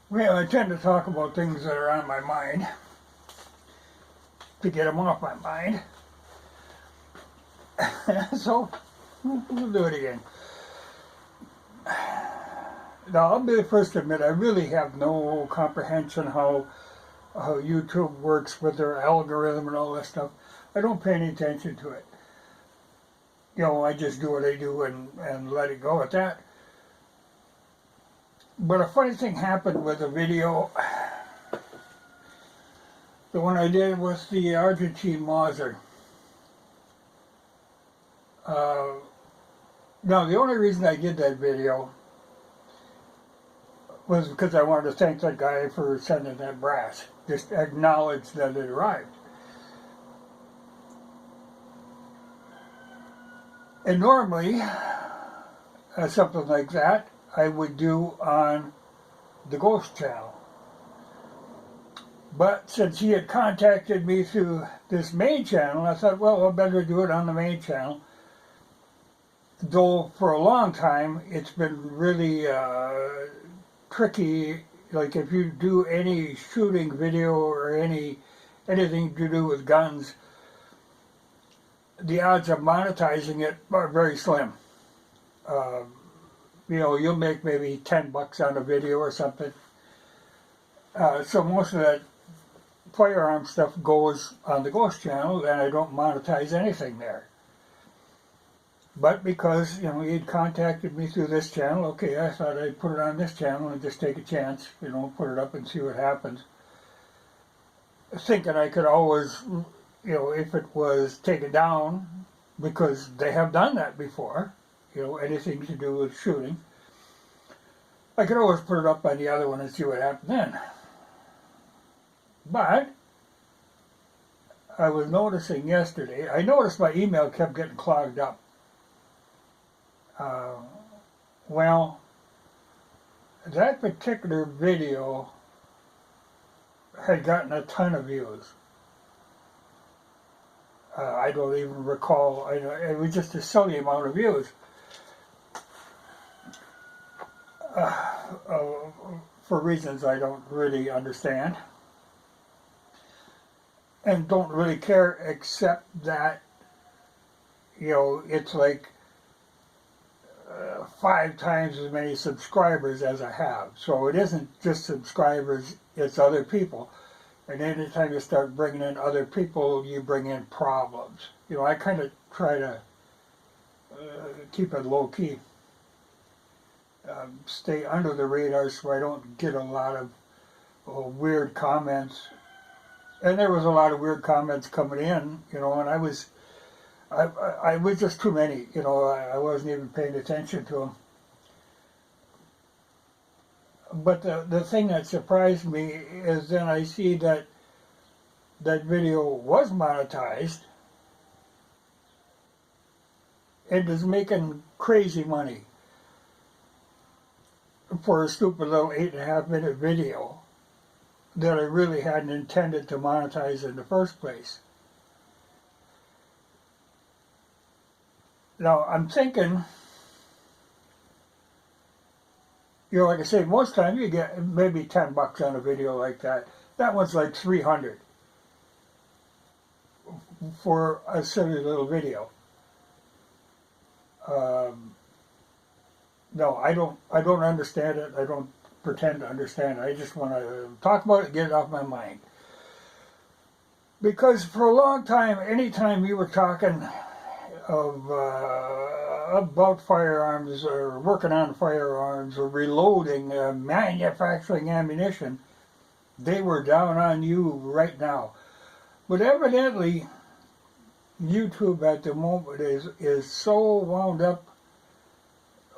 Well, I tend to talk about things that are on my mind to get them off my mind. So, we'll do it again. Now, I'll be the first to admit I really have no comprehension how YouTube works with their algorithm and all that stuff. I don't pay any attention to it. I just do what I do and let it go at that. But a funny thing happened with a video. The one I did was the Argentine Mauser. Now, the only reason I did that video was because I wanted to thank that guy for sending that brass. Just acknowledge that it arrived. And normally, something like that, I would do on the Ghost channel. But since he had contacted me through this main channel, I thought, well, I better do it on the main channel. Though for a long time, it's been really tricky. Like if you do any shooting video or anything to do with guns, the odds of monetizing it are very slim. You'll make maybe $10 on a video or something. So most of that firearm stuff goes on the Ghost channel, and I don't monetize anything there. But because, he'd contacted me through this channel, okay, I thought I'd put it on this channel and just take a chance, put it up and see what happens. Thinking I could always, if it was taken down, because they have done that before, anything to do with shooting, I could always put it up on the other one and see what happened then. But I was noticing yesterday, I noticed my email kept getting clogged up. Well, that particular video had gotten a ton of views. I don't even recall, it was just a silly amount of views. For reasons I don't really understand. And don't really care, except that, it's like 5 times as many subscribers as I have. So it isn't just subscribers, it's other people. And anytime you start bringing in other people, you bring in problems. I kind of try to keep it low key. Stay under the radar so I don't get a lot of weird comments. And there was a lot of weird comments coming in, and I was just too many, I wasn't even paying attention to them. But the thing that surprised me is then I see that video was monetized and is making crazy money for a stupid little 8.5-minute video that I really hadn't intended to monetize in the first place. Now, I'm thinking, like I say, most times you get maybe $10 on a video like that. That one's like $300 for a silly little video. No, I don't understand it. I don't pretend to understand it. I just want to talk about it, get it off my mind. Because for a long time, anytime we were talking about firearms or working on firearms or reloading, manufacturing ammunition, they were down on you right now. But evidently, YouTube at the moment is so wound up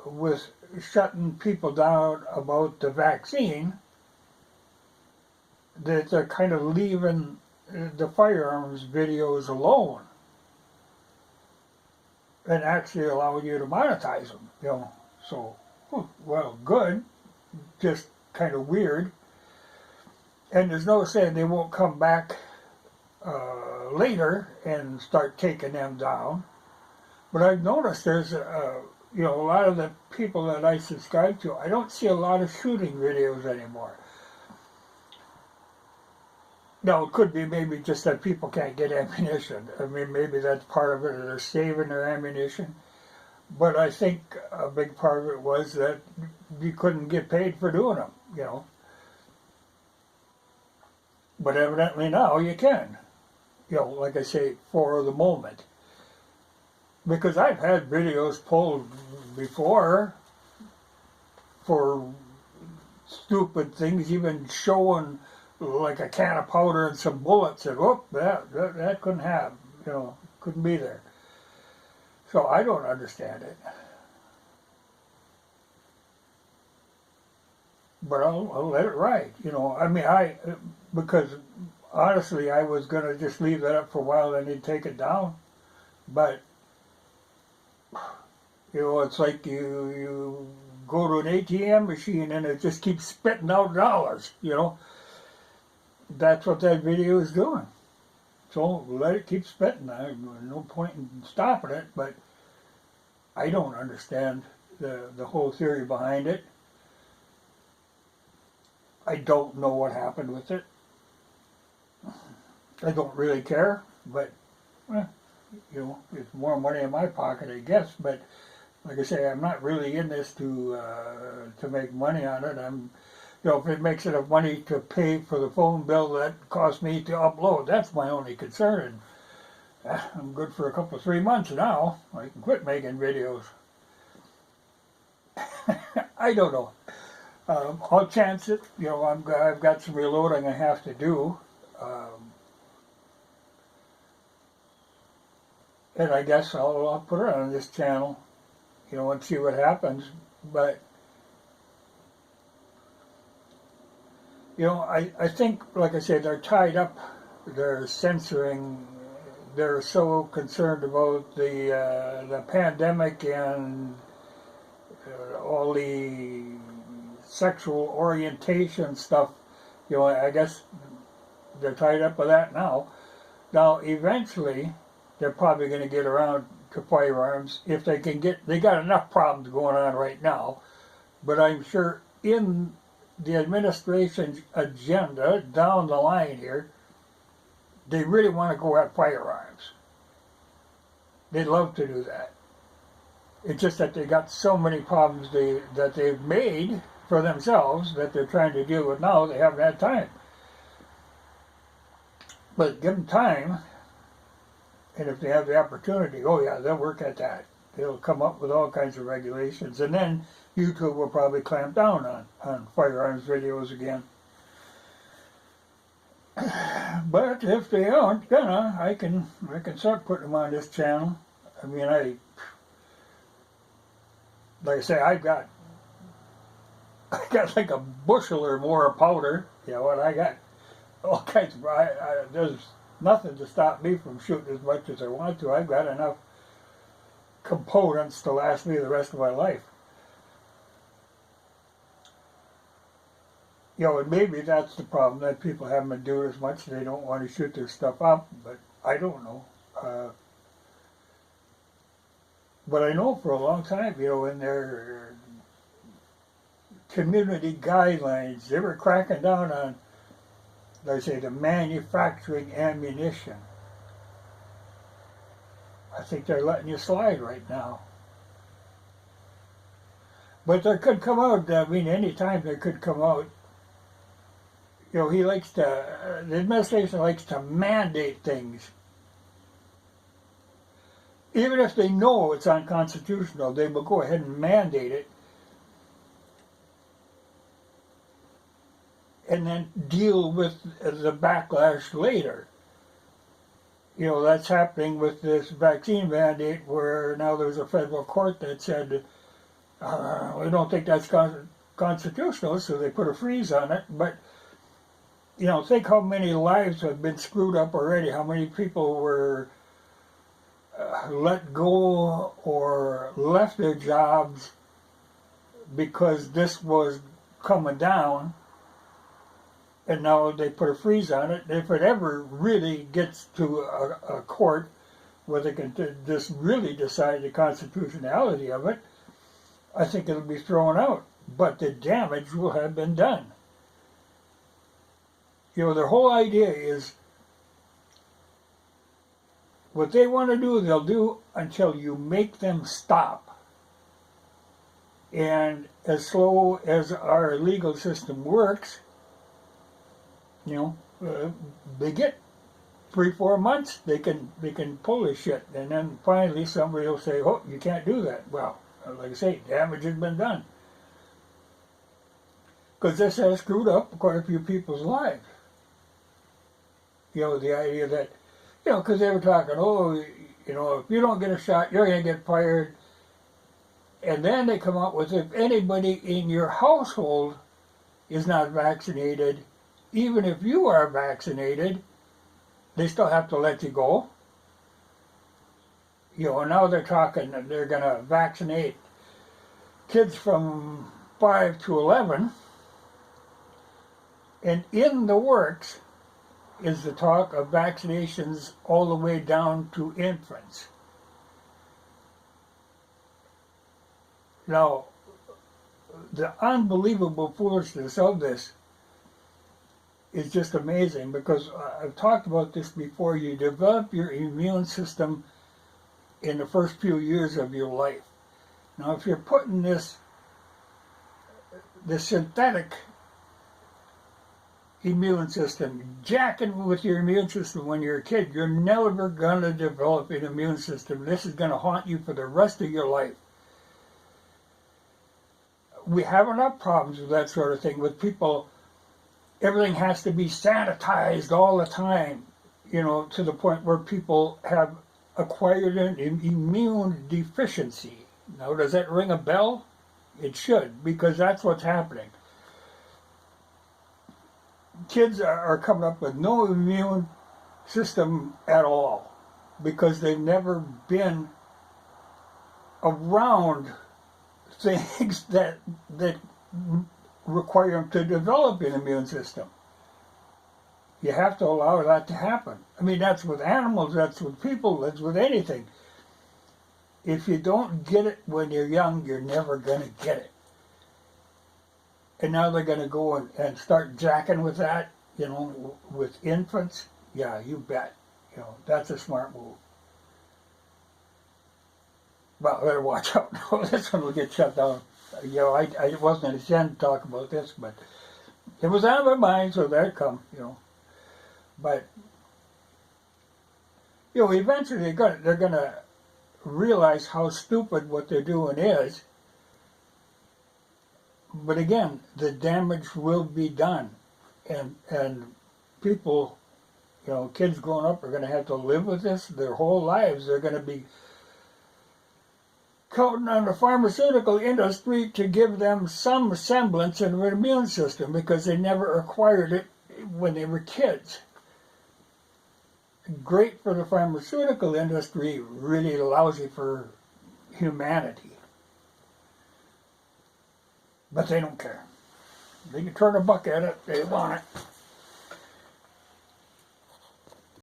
with shutting people down about the vaccine that they're kind of leaving the firearms videos alone and actually allowing you to monetize them, So, well, good, just kind of weird. And there's no saying they won't come back later and start taking them down. But I've noticed there's, a lot of the people that I subscribe to, I don't see a lot of shooting videos anymore. Now, it could be maybe just that people can't get ammunition. I mean, maybe that's part of it, they're saving their ammunition. But I think a big part of it was that you couldn't get paid for doing them, you know. But evidently now you can, you know, like I say, for the moment. Because I've had videos pulled before for stupid things, even showing like a can of powder and some bullets, and whoop, that couldn't have, you know, couldn't be there. So I don't understand it. But I'll let it ride, you know. I mean, because honestly, I was going to just leave that up for a while and then take it down. But, you know, it's like you go to an ATM machine and it just keeps spitting out dollars, you know. That's what that video is doing. So let it keep spitting. There's no point in stopping it, but I don't understand the whole theory behind it. I don't know what happened with it. I don't really care, but you know, it's more money in my pocket, I guess. But like I say, I'm not really in this to make money on it. You know, if it makes enough money to pay for the phone bill that cost me to upload, that's my only concern. And I'm good for a couple, 3 months now. I can quit making videos. I don't know. I'll chance it. You know, I've got some reloading I have to do. And I guess I'll put it on this channel, you know, and see what happens. But you know, I think, like I said, they're tied up. They're censoring. They're so concerned about the pandemic and all the sexual orientation stuff. You know, I guess they're tied up with that now. Now, eventually, they're probably going to get around to firearms if they can get. They got enough problems going on right now, but I'm sure in the administration's agenda down the line here, they really want to go at firearms. They'd love to do that. It's just that they got so many problems that they've made for themselves that they're trying to deal with now. They haven't had time. But give them time, and if they have the opportunity, oh yeah, they'll work at that. They'll come up with all kinds of regulations, and then YouTube will probably clamp down on firearms videos again. But if they aren't gonna, I can start putting them on this channel. I mean, like I say, I got like a bushel or more of powder, you know, and I got all kinds of. There's nothing to stop me from shooting as much as I want to. I've got enough components to last me the rest of my life. You know, and maybe that's the problem, that people haven't been doing as much. They don't want to shoot their stuff up, but I don't know. But I know for a long time, you know, in their community guidelines, they were cracking down on, let's say, the manufacturing ammunition. I think they're letting you slide right now. But there could come out, I mean, any time there could come out. You know, the administration likes to mandate things. Even if they know it's unconstitutional, they will go ahead and mandate it and then deal with the backlash later. You know, that's happening with this vaccine mandate, where now there's a federal court that said, we don't think that's constitutional, so they put a freeze on it. But, you know, think how many lives have been screwed up already, how many people were let go or left their jobs because this was coming down, and now they put a freeze on it. If it ever really gets to a court where they can just really decide the constitutionality of it, I think it'll be thrown out. But the damage will have been done. Their whole idea is what they want to do, they'll do until you make them stop. And as slow as our legal system works, they get 3-4 months, they can pull this shit, and then finally somebody will say, "Oh, you can't do that." Well, like I say, damage has been done because this has screwed up quite a few people's lives. The idea that, because they were talking, if you don't get a shot, you're going to get fired, and then they come up with, if anybody in your household is not vaccinated, even if you are vaccinated, they still have to let you go. Now they're talking that they're going to vaccinate kids from 5 to 11. And in the works is the talk of vaccinations all the way down to infants. Now, the unbelievable foolishness of this is just amazing, because I've talked about this before. You develop your immune system in the first few years of your life. Now, if you're putting this synthetic immune system, jacking with your immune system when you're a kid, you're never going to develop an immune system. This is going to haunt you for the rest of your life. We have enough problems with that sort of thing, with people. Everything has to be sanitized all the time, to the point where people have acquired an immune deficiency. Now, does that ring a bell? It should, because that's what's happening. Kids are coming up with no immune system at all because they've never been around things that require them to develop an immune system. You have to allow that to happen. I mean, that's with animals, that's with people, that's with anything. If you don't get it when you're young, you're never going to get it. And now they're going to go and start jacking with that, with infants. Yeah, you bet. That's a smart move. Well, I better watch out. This one will get shut down. I wasn't intending to talk about this, but it was on my mind, so there it come, But, eventually they're gonna realize how stupid what they're doing is. But again, the damage will be done, and people, kids growing up are going to have to live with this their whole lives. They're going to be counting on the pharmaceutical industry to give them some semblance of an immune system because they never acquired it when they were kids. Great for the pharmaceutical industry, really lousy for humanity. But they don't care. They can turn a buck at it, they want it.